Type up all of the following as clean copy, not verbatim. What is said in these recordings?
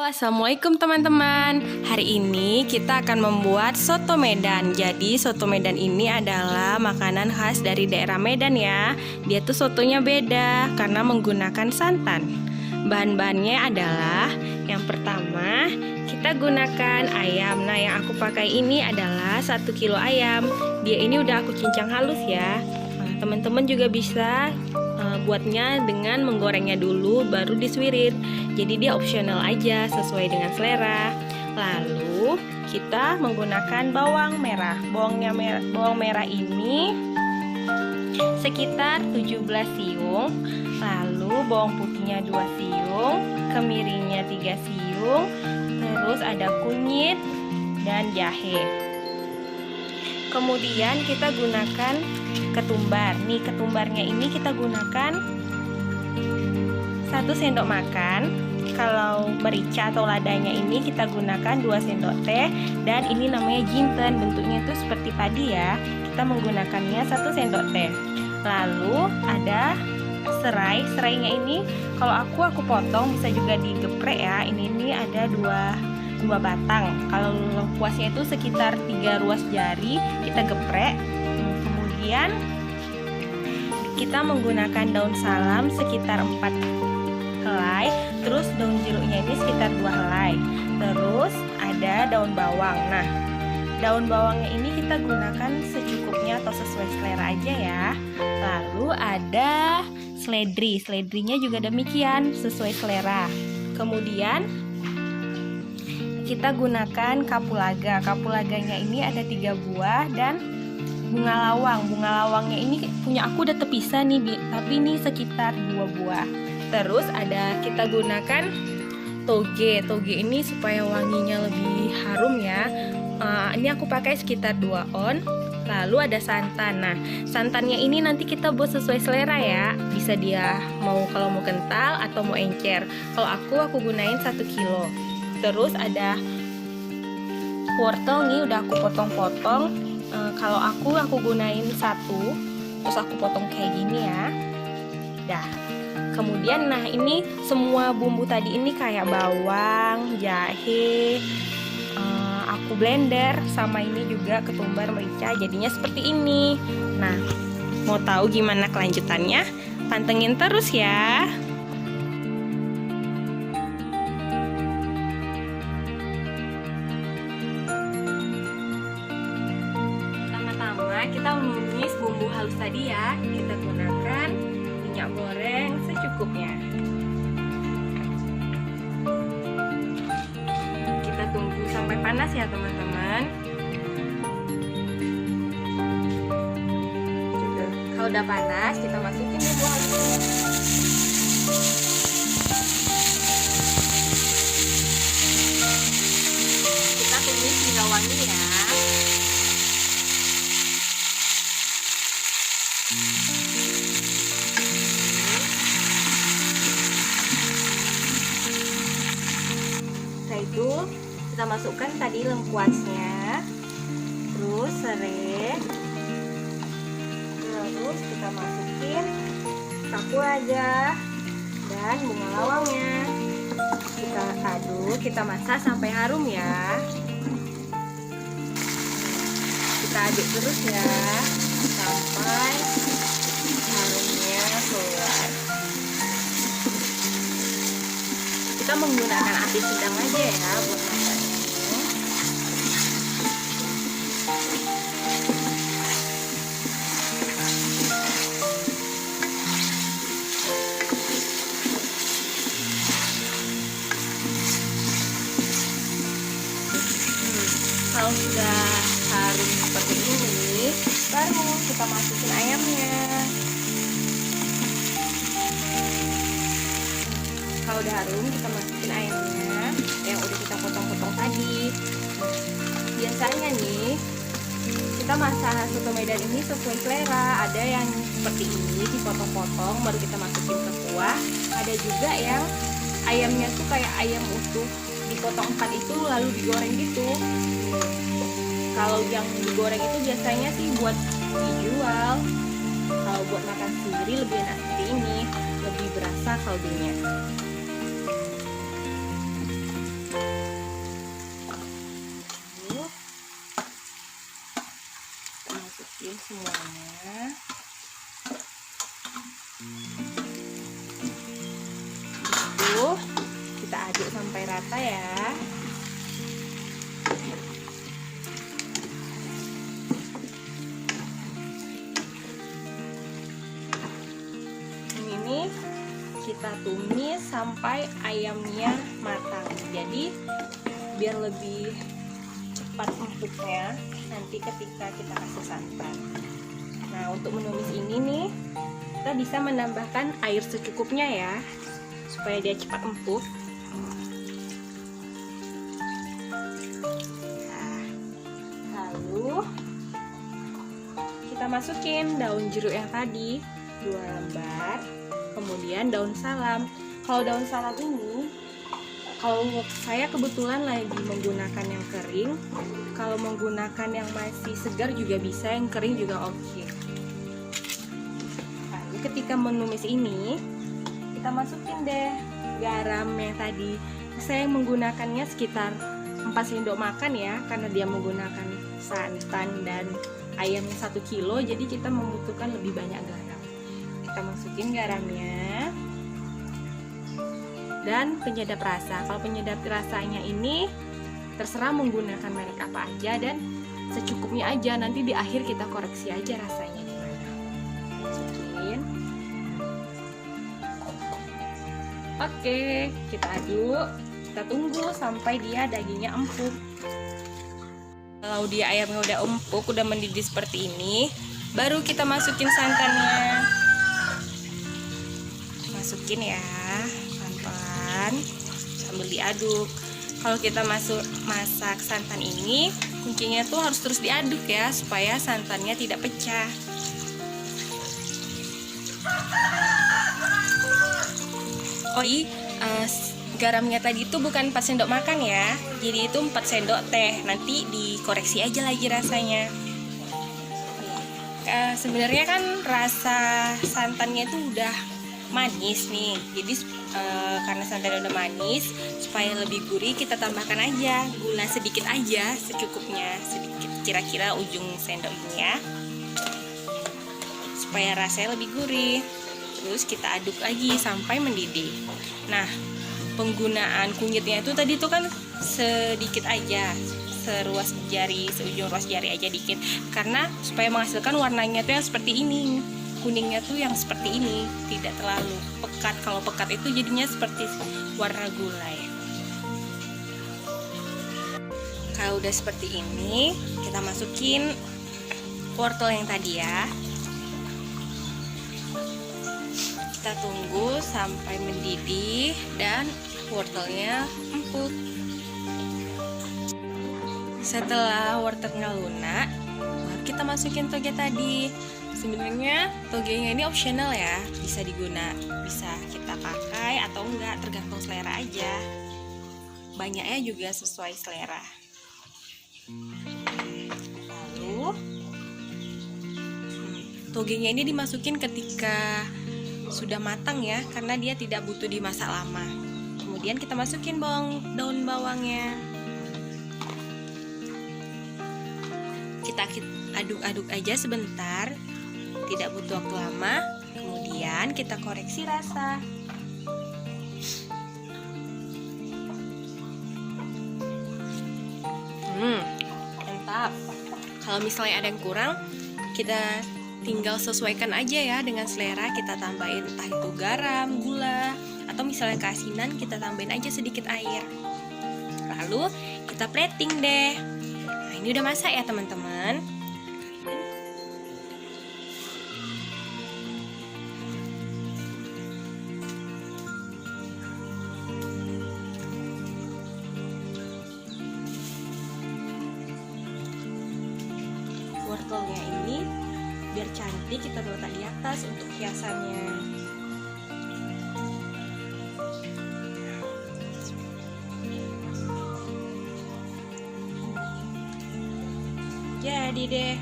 Assalamualaikum teman-teman. Hari ini kita akan membuat soto Medan. Jadi soto Medan ini adalah makanan khas dari daerah Medan ya. Dia tuh sotonya beda karena menggunakan santan. Bahan-bahannya adalah yang pertama kita gunakan ayam. Nah yang aku pakai ini adalah 1 kilo ayam. Dia ini udah aku cincang halus ya. Nah, teman-teman juga bisa buatnya dengan menggorengnya dulu baru disuirit. Jadi dia opsional aja sesuai dengan selera. Lalu kita menggunakan bawang merah. Bawang merah ini sekitar 17 siung. Lalu bawang putihnya 2 siung, kemirinya 3 siung, terus ada kunyit dan jahe. Kemudian kita gunakan ketumbar. Nih ketumbarnya ini kita gunakan 1 sendok makan. Kalau merica atau ladanya ini kita gunakan 2 sendok teh. Dan ini namanya jinten. Bentuknya itu seperti padi ya. Kita menggunakannya 1 sendok teh. Lalu ada serai. Serainya ini kalau aku potong, bisa juga digeprek ya. Ini ada dua batang. Kalau puasnya itu sekitar 3 ruas jari, kita geprek. Kemudian kita menggunakan daun salam sekitar 4 helai, terus daun jeruknya ini sekitar 2 helai. Terus ada daun bawang. Nah, daun bawangnya ini kita gunakan secukupnya atau sesuai selera aja ya. Lalu ada seledri. Seledrinya juga demikian, sesuai selera. Kemudian kita gunakan kapulaga. Kapulaganya ini ada 3 buah dan bunga lawang. Bunga lawangnya ini punya aku udah terpisah nih, tapi ini sekitar 2 buah. Terus ada kita gunakan toge. Toge ini supaya wanginya lebih harum ya. Ini aku pakai sekitar 2 on. Lalu ada santan. Nah, santannya ini nanti kita buat sesuai selera ya. Bisa dia kalau mau kental atau mau encer. Kalau aku gunain 1 kilo. Terus ada wortel nih udah aku potong-potong. Kalau aku gunain 1, terus aku potong kayak gini ya. Dah. Kemudian nah ini semua bumbu tadi ini kayak bawang, jahe, aku blender sama ini juga ketumbar, merica, jadinya seperti ini. Nah, mau tahu gimana kelanjutannya? Pantengin terus ya. Kita menumis bumbu halus tadi ya. Kita gunakan minyak goreng secukupnya. Kita tunggu sampai panas ya teman-teman. Kalau udah panas kita masukin bumbu halus. Kita tumis hingga wangi ya. Setelah itu kita masukkan tadi lengkuasnya, terus serai, terus kita masukin kapulaga dan bunga lawangnya. Kita aduk, kita masak sampai harum ya. Kita aduk terus ya sampai harumnya keluar. Kita menggunakan api sedang aja ya buat masaknya. Kalau sudah harum seperti ini, baru kita masukin ayamnya. Kalau udah harum, kita masukin ayamnya yang udah kita potong-potong tadi. Biasanya nih, kita masak soto Medan ini sesuai selera. Ada yang seperti ini dipotong-potong baru kita masukin ke kuah. Ada juga yang ayamnya tuh kayak ayam utuh dipotong 4 itu lalu digoreng gitu. Kalau yang digoreng itu biasanya sih buat dijual. Kalau buat makan sendiri lebih enak seperti ini, lebih berasa kaldunya. semuanya. Itu kita aduk sampai rata ya. Ini kita tumis sampai ayamnya matang. Jadi biar lebih cepat empuknya nanti ketika kita kasih santan. Nah, untuk menumis ini nih kita bisa menambahkan air secukupnya ya, supaya dia cepat empuk. Nah, lalu kita masukin daun jeruk yang tadi 2 lembar, kemudian daun salam. Kalau daun salam ini, kalau saya kebetulan lagi menggunakan yang kering. Kalau menggunakan yang masih segar juga bisa, yang kering juga oke. Lalu ketika menumis ini, kita masukin deh garam yang tadi. Saya menggunakannya sekitar 4 sendok makan ya, karena dia menggunakan santan dan ayamnya 1 kilo, jadi kita membutuhkan lebih banyak garam. Kita masukin garamnya dan penyedap rasa. Kalau penyedap rasanya ini terserah menggunakan merek apa aja dan secukupnya aja. Nanti di akhir kita koreksi aja rasanya gimana. Masukin. Oke, kita aduk. Kita tunggu sampai dia dagingnya empuk. Kalau dia ayamnya udah empuk, udah mendidih seperti ini, baru kita masukin santannya. Masukin ya, pelan-pelan sambil diaduk. Kalau kita masak santan ini, kuncinya tuh harus terus diaduk ya, supaya santannya tidak pecah. Oh iya, garamnya tadi itu bukan 4 sendok makan ya, jadi itu 4 sendok teh. Nanti dikoreksi aja lagi rasanya. Sebenarnya kan rasa santannya itu udah manis nih, jadi karena santannya udah manis, supaya lebih gurih kita tambahkan aja gula sedikit aja, secukupnya, sedikit, kira-kira ujung sendok ini ya, supaya rasanya lebih gurih. Terus kita aduk lagi sampai mendidih. Nah, penggunaan kunyitnya itu tadi tuh kan sedikit aja, seruas jari, seujung ruas jari aja dikit, karena supaya menghasilkan warnanya tuh yang seperti ini. Kuningnya tuh yang seperti ini, tidak terlalu pekat. Kalau pekat itu jadinya seperti warna gulai. Kalau udah seperti ini, kita masukin wortel yang tadi ya. Kita tunggu sampai mendidih dan wortelnya empuk. Setelah wortelnya lunak, baru kita masukin toge tadi. Sebenarnya togenya ini opsional ya, bisa bisa kita pakai atau enggak, tergantung selera aja. Banyaknya juga sesuai selera. Lalu togenya ini dimasukin ketika sudah matang ya, karena dia tidak butuh dimasak lama. Kemudian kita masukin daun bawangnya. Kita aduk-aduk aja sebentar, tidak butuh waktu lama. Kemudian kita koreksi rasa. Mantap. Kalau misalnya ada yang kurang, kita tinggal sesuaikan aja ya dengan selera. Kita tambahin entah itu garam, gula, atau misalnya keasinan, kita tambahin aja sedikit air. Lalu kita plating deh. Nah, ini udah masak ya teman-teman. Wortelnya ini biar cantik kita letak di atas untuk hiasannya. Jadi deh,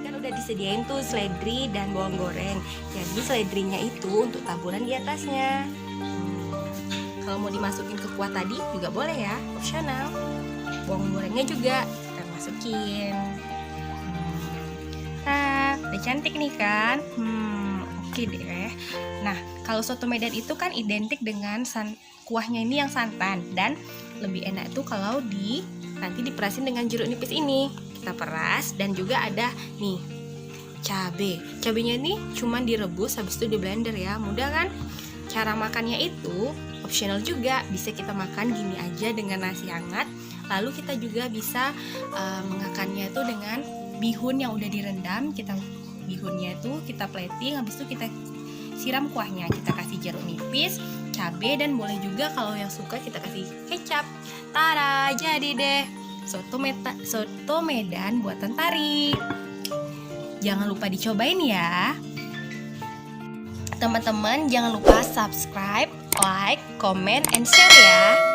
kan udah disediain tuh seledri dan bawang goreng. Jadi seledrinya itu untuk taburan di atasnya. Kalau mau dimasukin ke kuah tadi juga boleh ya, opsional. Bawang gorengnya juga kita masukin. Tara, udah cantik nih kan? Oke deh. Nah, kalau soto Medan itu kan identik dengan kuahnya ini yang santan, dan lebih enak itu kalau nanti diperasin dengan jeruk nipis ini. Kita peras, dan juga ada nih cabe. Cabenya ini cuma direbus, habis itu di blender ya. Mudah kan? Cara makannya itu optional juga, bisa kita makan gini aja dengan nasi hangat. Lalu kita juga bisa mengakannya itu dengan bihun yang udah direndam. Bihunnya itu kita plating, habis itu kita siram kuahnya. Kita kasih jeruk nipis, cabai, dan boleh juga kalau yang suka kita kasih kecap. Tara, jadi deh soto Medan buatan Tari. Jangan lupa dicobain ya. Teman-teman jangan lupa subscribe, like, comment, and share ya.